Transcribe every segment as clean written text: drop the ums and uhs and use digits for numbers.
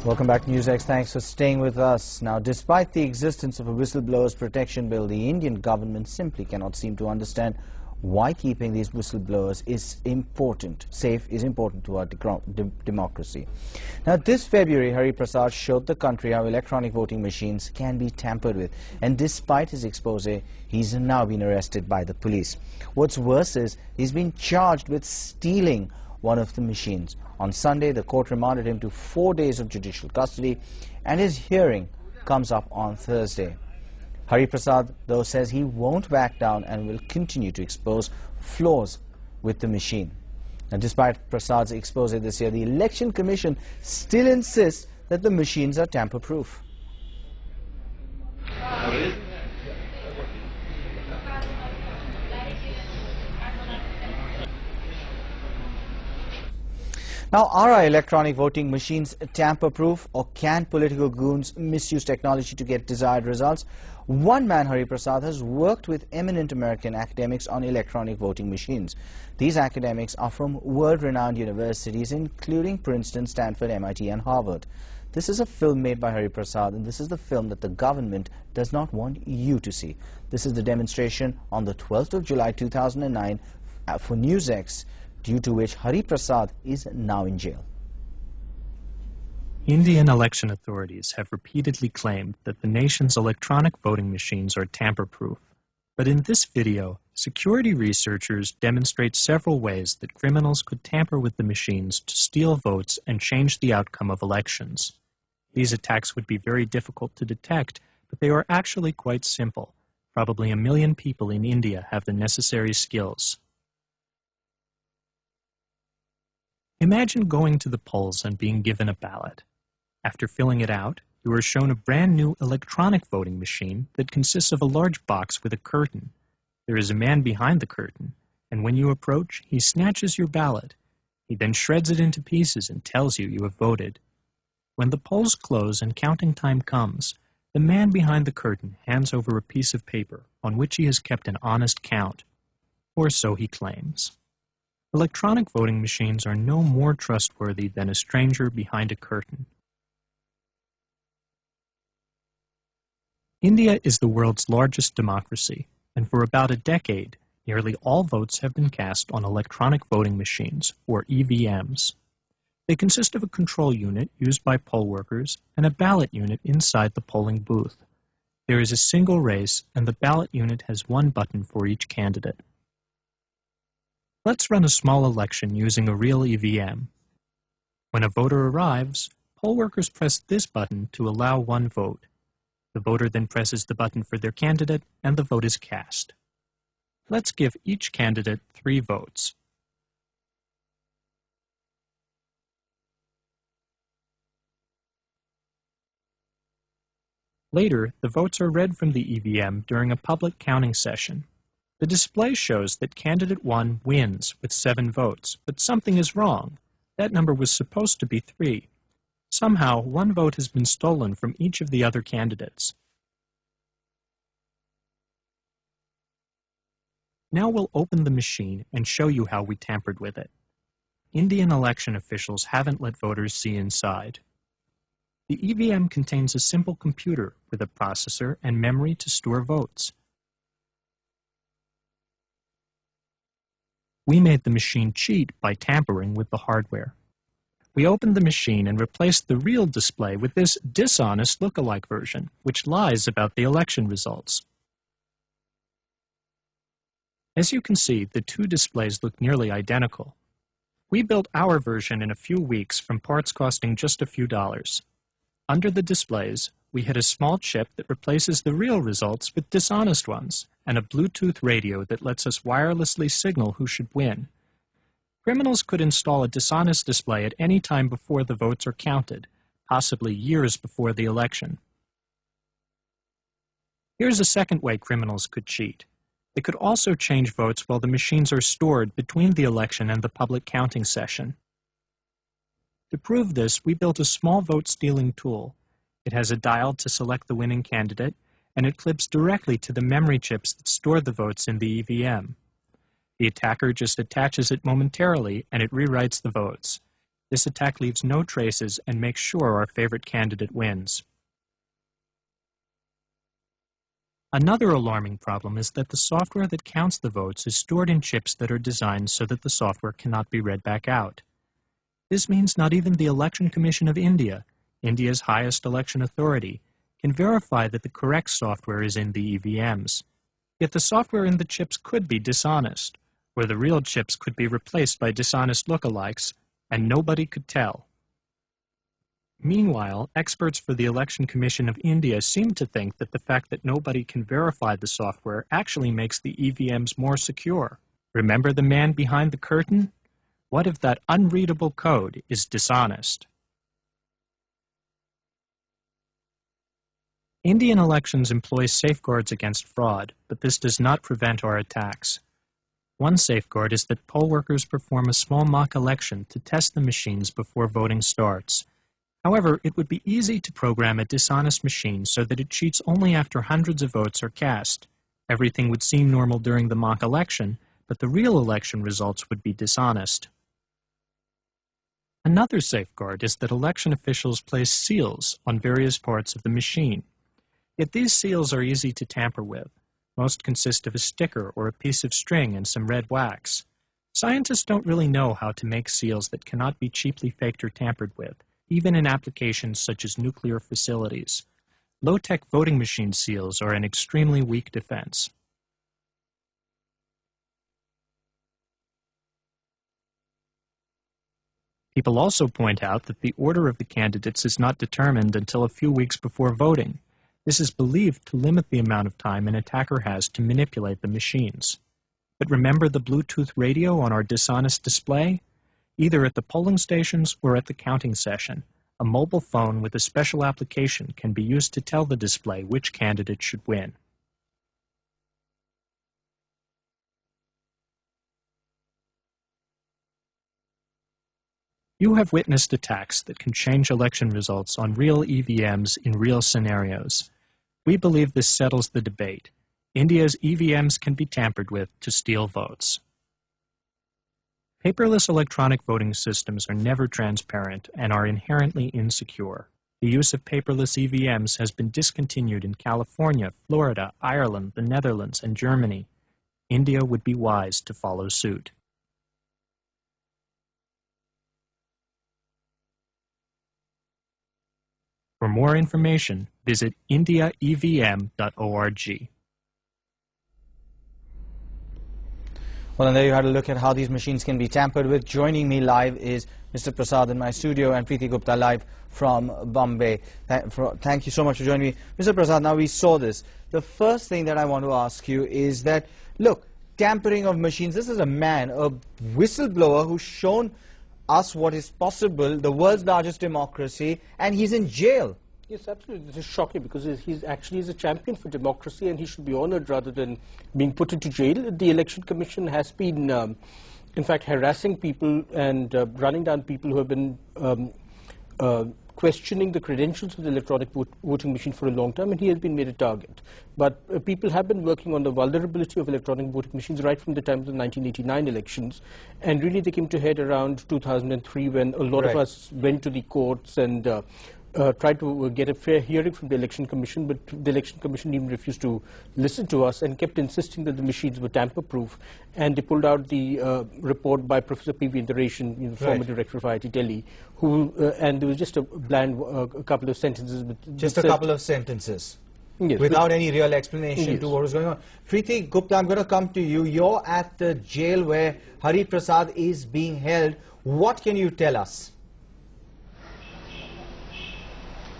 Welcome back to NewsX. Thanks for staying with us. Now, despite the existence of a whistleblowers protection bill, the Indian government simply cannot seem to understand why keeping these whistleblowers is safe is important to our democracy. Now, this February, Hari Prasad showed the country how electronic voting machines can be tampered with. And despite his expose, he's now been arrested by the police. What's worse is he's been charged with stealing one of the machines. On Sunday, the court remanded him to 4 days of judicial custody, and his hearing comes up on Thursday. Hari Prasad, though, says he won't back down and will continue to expose flaws with the machine. And despite Prasad's expose this year, the Election Commission still insists that the machines are tamper-proof. Now, are our electronic voting machines tamper-proof, or can political goons misuse technology to get desired results? One man, Hari Prasad, has worked with eminent American academics on electronic voting machines. These academics are from world-renowned universities, including Princeton, Stanford, MIT, and Harvard. This is a film made by Hari Prasad, and this is the film that the government does not want you to see. This is the demonstration on the 12th of July 2009 for NewsX, due to which Hari Prasad is now in jail. Indian election authorities have repeatedly claimed that the nation's electronic voting machines are tamper-proof. But in this video, security researchers demonstrate several ways that criminals could tamper with the machines to steal votes and change the outcome of elections. These attacks would be very difficult to detect, but they are actually quite simple. Probably 1 million people in India have the necessary skills. Imagine going to the polls and being given a ballot. After filling it out, you are shown a brand new electronic voting machine that consists of a large box with a curtain. There is a man behind the curtain, and when you approach, he snatches your ballot. He then shreds it into pieces and tells you have voted. When the polls close and counting time comes, the man behind the curtain hands over a piece of paper on which he has kept an honest count, or so he claims. Electronic voting machines are no more trustworthy than a stranger behind a curtain. India is the world's largest democracy, and for about a decade, nearly all votes have been cast on electronic voting machines, or EVMs. They consist of a control unit used by poll workers and a ballot unit inside the polling booth. There is a single race, and the ballot unit has one button for each candidate. Let's run a small election using a real EVM. When a voter arrives, poll workers press this button to allow one vote. The voter then presses the button for their candidate, and the vote is cast. Let's give each candidate 3 votes. Later, the votes are read from the EVM during a public counting session. The display shows that candidate 1 wins with 7 votes, but something is wrong. That number was supposed to be 3. Somehow, 1 vote has been stolen from each of the other candidates. Now we'll open the machine and show you how we tampered with it. Indian election officials haven't let voters see inside. The EVM contains a simple computer with a processor and memory to store votes. We made the machine cheat by tampering with the hardware. We opened the machine and replaced the real display with this dishonest look-alike version, which lies about the election results. As you can see, the 2 displays look nearly identical. We built our version in a few weeks from parts costing just a few dollars. Under the displays, we hid a small chip that replaces the real results with dishonest ones, and a Bluetooth radio that lets us wirelessly signal who should win. Criminals could install a dishonest display at any time before the votes are counted, possibly years before the election. Here's a second way criminals could cheat. They could also change votes while the machines are stored between the election and the public counting session. To prove this, we built a small vote-stealing tool. It has a dial to select the winning candidate, and it clips directly to the memory chips that store the votes in the EVM. The attacker just attaches it momentarily, and it rewrites the votes. This attack leaves no traces and makes sure our favorite candidate wins. Another alarming problem is that the software that counts the votes is stored in chips that are designed so that the software cannot be read back out. This means not even the Election Commission of India, India's highest election authority, can verify that the correct software is in the EVMs. Yet the software in the chips could be dishonest, or the real chips could be replaced by dishonest lookalikes, and nobody could tell. Meanwhile, experts for the Election Commission of India seem to think that the fact that nobody can verify the software actually makes the EVMs more secure. Remember the man behind the curtain? What if that unreadable code is dishonest? Indian elections employ safeguards against fraud, but this does not prevent our attacks. One safeguard is that poll workers perform a small mock election to test the machines before voting starts. However, it would be easy to program a dishonest machine so that it cheats only after hundreds of votes are cast. Everything would seem normal during the mock election, but the real election results would be dishonest. Another safeguard is that election officials place seals on various parts of the machine. Yet these seals are easy to tamper with. Most consist of a sticker or a piece of string and some red wax. Scientists don't really know how to make seals that cannot be cheaply faked or tampered with, even in applications such as nuclear facilities. Low-tech voting machine seals are an extremely weak defense. People also point out that the order of the candidates is not determined until a few weeks before voting. This is believed to limit the amount of time an attacker has to manipulate the machines. But remember the Bluetooth radio on our dishonest display? Either at the polling stations or at the counting session, a mobile phone with a special application can be used to tell the display which candidate should win. You have witnessed attacks that can change election results on real EVMs in real scenarios. We believe this settles the debate. India's EVMs can be tampered with to steal votes. Paperless electronic voting systems are never transparent and are inherently insecure. The use of paperless EVMs has been discontinued in California, Florida, Ireland, the Netherlands, and Germany. India would be wise to follow suit. For more information, visit indiaevm.org. Well, and there you had a look at how these machines can be tampered with. Joining me live is Mr. Prasad in my studio and Preeti Gupta live from Bombay. Thank you so much for joining me. Mr. Prasad, now we saw this. The first thing that I want to ask you is that, look, tampering of machines, this is a man, a whistleblower who's shown us what is possible, the world's largest democracy, and he's in jail. Yes, absolutely. This is shocking because he's actually a champion for democracy and he should be honored rather than being put into jail. The Election Commission has been, in fact, harassing people and running down people who have been questioning the credentials of the electronic voting machine for a long time, and he has been made a target. But people have been working on the vulnerability of electronic voting machines right from the time of the 1989 elections, and really they came to head around 2003 when a lot of us went to the courts and tried to get a fair hearing from the Election Commission, but the Election Commission even refused to listen to us and kept insisting that the machines were tamper-proof. And they pulled out the report by Professor P.V. Indaresan, former director of IIT Delhi, who and there was just a bland a couple of sentences. Just a couple of sentences. Yes, without any real explanation to what was going on. Preeti Gupta, I'm going to come to you. You're at the jail where Hari Prasad is being held. What can you tell us?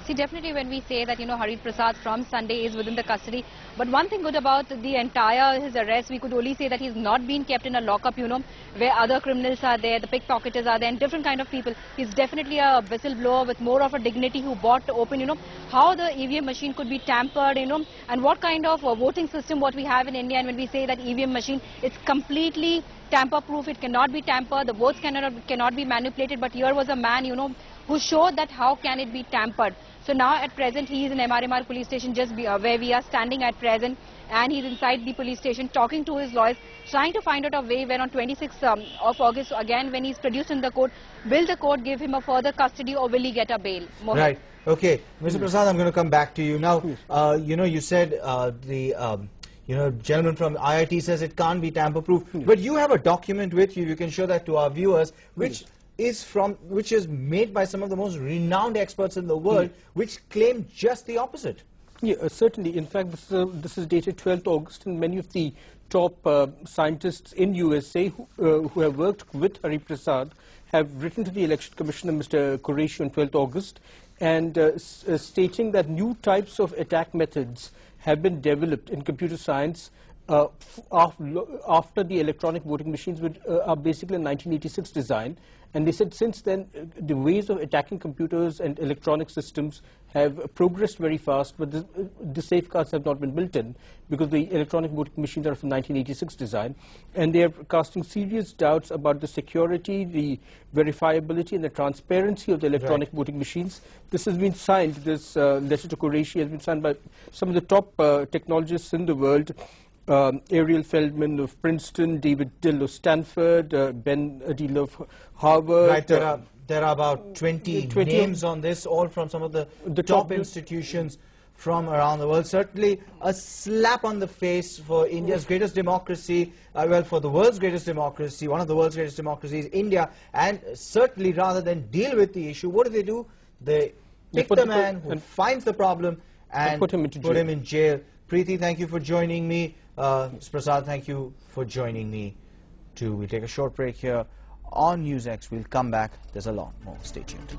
See, definitely when we say that, Hari Prasad from Sunday is within the custody, but one thing good about the entire his arrest, we could only say that he's not been kept in a lockup, where other criminals are there, the pickpocketers are there, and different kind of people. He's definitely a whistleblower with more of a dignity who bought to open, how the EVM machine could be tampered, and what kind of voting system what we have in India. And when we say that EVM machine, it's completely tamper-proof, it cannot be tampered, the votes cannot be manipulated, but here was a man, who showed that how can it be tampered. So now at present he is in MRMR police station where we are standing at present, and he's inside the police station talking to his lawyers, trying to find out a way where on 26th of August, again when he's produced in the court, will the court give him a further custody or will he get a bail? Mohit. Right. Okay. Mr. Prasad, I'm going to come back to you. Now, you said gentleman from IIT says it can't be tamper-proof, but you have a document with you. You can show that to our viewers, which is made by some of the most renowned experts in the world, which claim just the opposite. Yeah, certainly. In fact, this is dated 12th August, and many of the top scientists in USA who have worked with Hari Prasad have written to the Election Commissioner, Mr. Qureshi, on 12th August, and stating that new types of attack methods have been developed in computer science after the electronic voting machines, which are basically a 1986 design. And they said since then, the ways of attacking computers and electronic systems have progressed very fast, but the safeguards have not been built in because the electronic voting machines are from 1986 design. And they are casting serious doubts about the security, the verifiability, and the transparency of the electronic voting machines. This has been signed, this letter to Qureshi has been signed by some of the top technologists in the world. Ariel Feldman of Princeton, David Dill of Stanford, Ben Adil of Harvard. Right, there are about 20 names on this, all from some of the top institutions from around the world. Certainly a slap on the face for India's greatest democracy, well, for the world's greatest democracy, one of the world's greatest democracies, India. And certainly rather than deal with the issue, what do? They pick the man who finds the problem and put him in jail. Preeti, thank you for joining me. Mr. Prasad, thank you for joining me too. We'll take a short break here on NewsX. We'll come back. There's a lot more. Stay tuned.